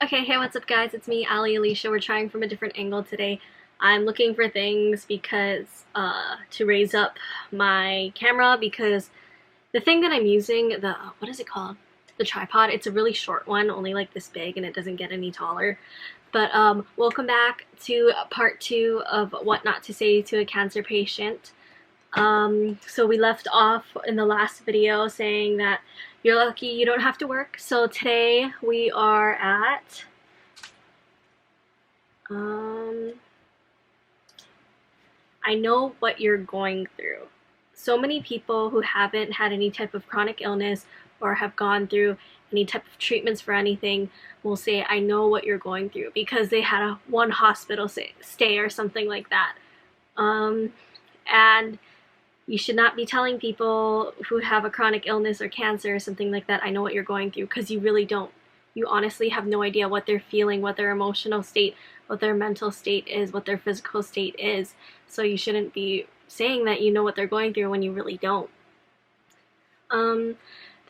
Okay, hey, what's up guys? It's me, Ali Alicia. We're trying from a different angle today. I'm looking for things because, to raise up my camera because the thing that I'm using, what is it called? The tripod, it's a really short one, only like this big, and it doesn't get any taller. But, welcome back to part 2 of what not to say to a cancer patient. So we left off in the last video saying that you're lucky you don't have to work. So today we are at I know what you're going through. So many people who haven't had any type of chronic illness or have gone through any type of treatments for anything will say, I know what you're going through, because they had a one hospital stay or something like that. And you should not be telling people who have a chronic illness or cancer or something like that, I know what you're going through, because you really don't. You honestly have no idea what they're feeling, what their emotional state, what their mental state is, what their physical state is. So you shouldn't be saying that you know what they're going through when you really don't. The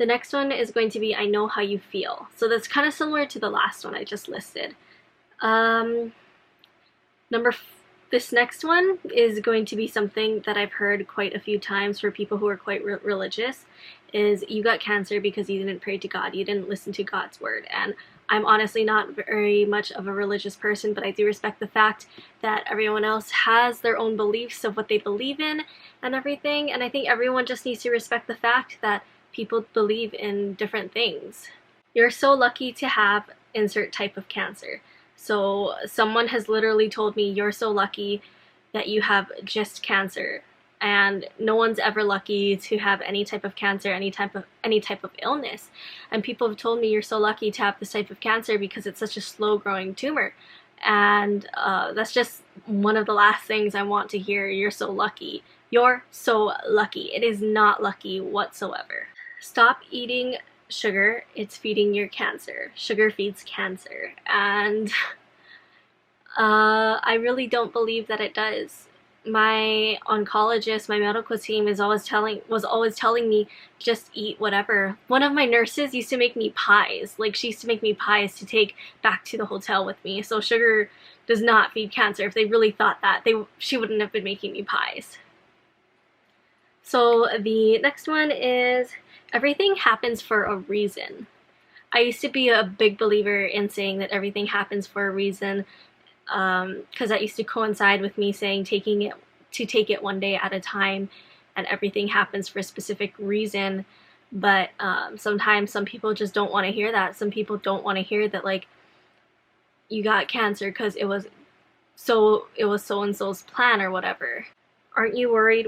next one is going to be, I know how you feel. So that's kind of similar to the last one I just listed. This next one is going to be something that I've heard quite a few times for people who are quite religious, is you got cancer because you didn't pray to God, you didn't listen to God's word. And I'm honestly not very much of a religious person, but I do respect the fact that everyone else has their own beliefs of what they believe in and everything, and I think everyone just needs to respect the fact that people believe in different things. You're so lucky to have insert type of cancer. So someone has literally told me, you're so lucky that you have just cancer, and no one's ever lucky to have any type of cancer, any type of illness. And people have told me, you're so lucky to have this type of cancer because it's such a slow growing tumor. And that's just one of the last things I want to hear. You're so lucky. You're so lucky. It is not lucky whatsoever. Stop eating sugar. It's feeding your cancer. Sugar feeds cancer. And I really don't believe that it does. My oncologist, my medical team was always telling me, just eat whatever. One of my nurses used to make me pies. Like, she used to make me pies to take back to the hotel with me. So sugar does not feed cancer. If they really thought that, she wouldn't have been making me pies. So the next one is, everything happens for a reason. I used to be a big believer in saying that everything happens for a reason, because that used to coincide with me saying take it one day at a time, and everything happens for a specific reason. But sometimes some people just don't want to hear that. Some people don't want to hear that, like, you got cancer because it was so and so's plan or whatever. Aren't you worried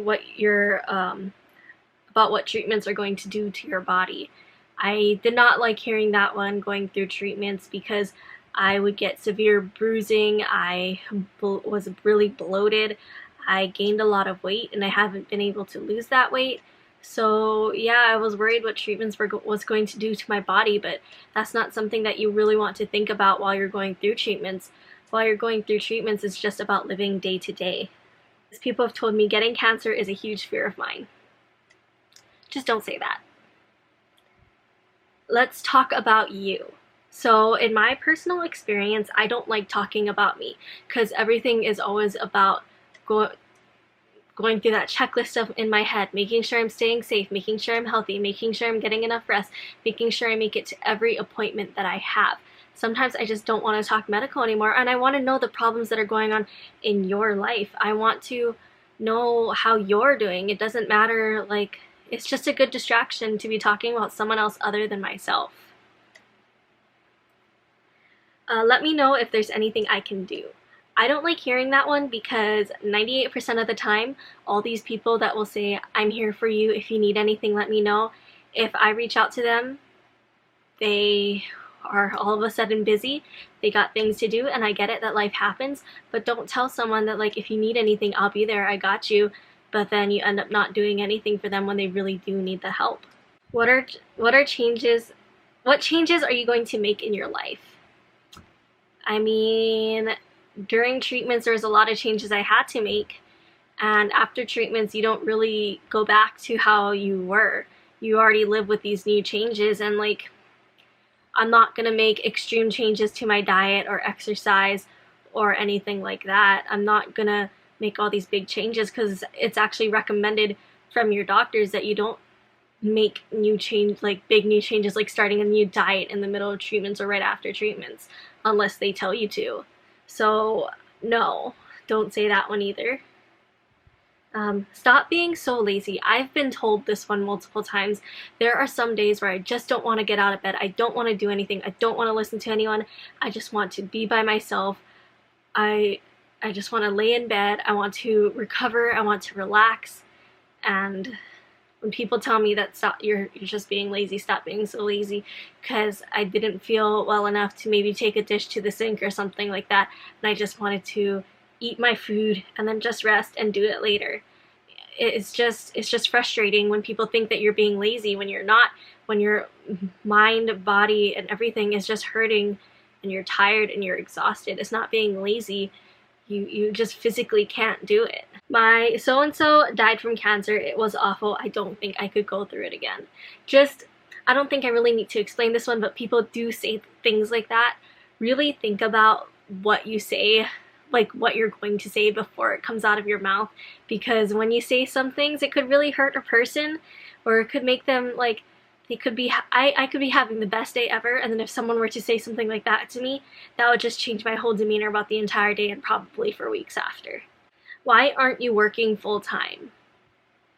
about what treatments are going to do to your body? I did not like hearing that one, going through treatments, because I would get severe bruising, I was really bloated, I gained a lot of weight, and I haven't been able to lose that weight. So yeah, I was worried what treatments was going to do to my body, but that's not something that you really want to think about while you're going through treatments. While you're going through treatments, it's just about living day to day. People have told me getting cancer is a huge fear of mine. Just don't say that. Let's talk about you. So in my personal experience, I don't like talking about me, because everything is always about going through that checklist in my head, making sure I'm staying safe, making sure I'm healthy, making sure I'm getting enough rest, making sure I make it to every appointment that I have. Sometimes I just don't want to talk medical anymore, and I want to know the problems that are going on in your life. I want to know how you're doing. It doesn't matter, like, it's just a good distraction to be talking about someone else other than myself. Let me know if there's anything I can do. I don't like hearing that one, because 98% of the time, all these people that will say, I'm here for you, if you need anything, let me know. If I reach out to them, they are all of a sudden busy, they got things to do, and I get it that life happens, but don't tell someone that, like, if you need anything, I'll be there, I got you, but then you end up not doing anything for them when they really do need the help. What changes are you going to make in your life? I mean, during treatments, there was a lot of changes I had to make, and after treatments, you don't really go back to how you were. You already live with these new changes, and, like, I'm not gonna make extreme changes to my diet or exercise or anything like that. I'm not gonna make all these big changes because it's actually recommended from your doctors that you don't make big new changes like starting a new diet in the middle of treatments or right after treatments unless they tell you to. So no, don't say that one either. Stop being so lazy. I've been told this one multiple times. There are some days where I just don't want to get out of bed. I don't want to do anything. I don't want to listen to anyone. I just want to be by myself. I just want to lay in bed. I want to recover. I want to relax. And when people tell me that you're just being lazy, stop being so lazy, because I didn't feel well enough to maybe take a dish to the sink or something like that, and I just wanted to eat my food and then just rest and do it later. It's just frustrating when people think that you're being lazy when you're not, when your mind, body, and everything is just hurting and you're tired and you're exhausted. It's not being lazy. You just physically can't do it. My so-and-so died from cancer. It was awful. I don't think I could go through it again. I don't think I really need to explain this one, but people do say things like that. Really think about what you say, like what you're going to say before it comes out of your mouth, because when you say some things, it could really hurt a person, or it could make them like, they could be, I could be having the best day ever, and then if someone were to say something like that to me, that would just change my whole demeanor about the entire day and probably for weeks after. Why aren't you working full-time?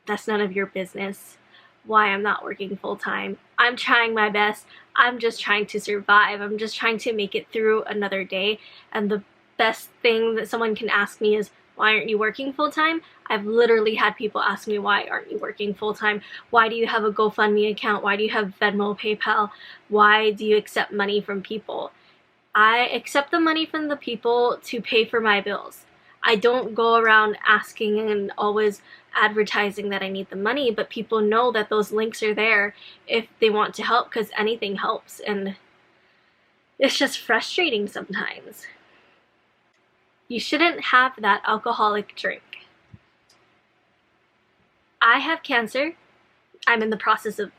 That's none of your business why I'm not working full-time. I'm trying my best. I'm just trying to survive. I'm just trying to make it through another day, and the best thing that someone can ask me is, why aren't you working full-time? I've literally had people ask me, why aren't you working full-time? Why do you have a GoFundMe account? Why do you have Venmo, PayPal? Why do you accept money from people? I accept the money from the people to pay for my bills. I don't go around asking and always advertising that I need the money, but people know that those links are there if they want to help, because anything helps, and it's just frustrating sometimes. You shouldn't have that alcoholic drink. I have cancer. I'm in the process of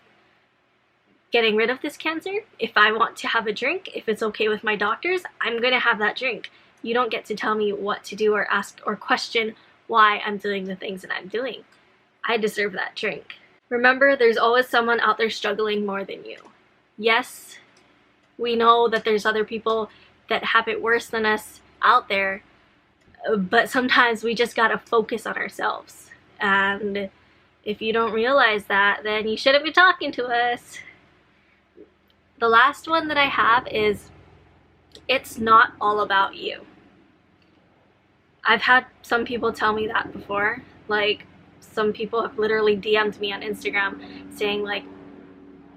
getting rid of this cancer. If I want to have a drink, if it's okay with my doctors, I'm gonna have that drink. You don't get to tell me what to do or ask or question why I'm doing the things that I'm doing. I deserve that drink. Remember, there's always someone out there struggling more than you. Yes, we know that there's other people that have it worse than us out there, but sometimes we just gotta focus on ourselves. And if you don't realize that, then you shouldn't be talking to us. The last one that I have is, it's not all about you. I've had some people tell me that before. Like, some people have literally DM'd me on Instagram saying like,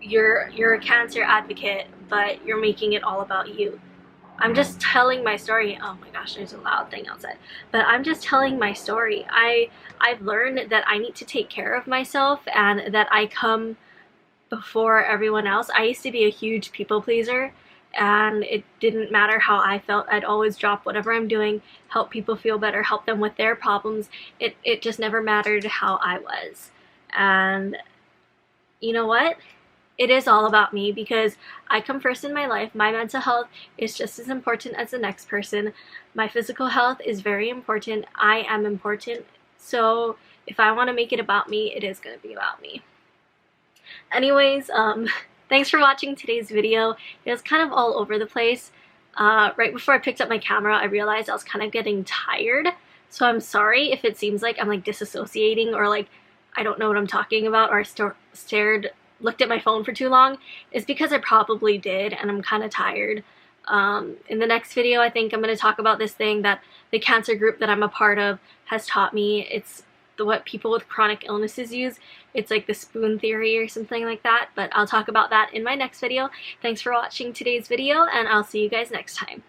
you're a cancer advocate, but you're making it all about you. I'm just telling my story. Oh my gosh, there's a loud thing outside. But I'm just telling my story. I've learned that I need to take care of myself and that I come before everyone else. I used to be a huge people pleaser, and it didn't matter how I felt. I'd always drop whatever I'm doing, help people feel better, help them with their problems. It just never mattered how I was. And you know what? It is all about me, because I come first in my life. My mental health is just as important as the next person. My physical health is very important. I am important. So if I want to make it about me, it is going to be about me. Anyways, thanks for watching today's video. It was kind of all over the place. Right before I picked up my camera, I realized I was kind of getting tired. So I'm sorry if it seems like I'm like disassociating, or like I don't know what I'm talking about, or I looked at my phone for too long. It's because I probably did, and I'm kind of tired. In the next video, I think I'm going to talk about this thing that the cancer group that I'm a part of has taught me. It's what people with chronic illnesses use. It's like the spoon theory or something like that, but I'll talk about that in my next video. Thanks for watching today's video, and I'll see you guys next time.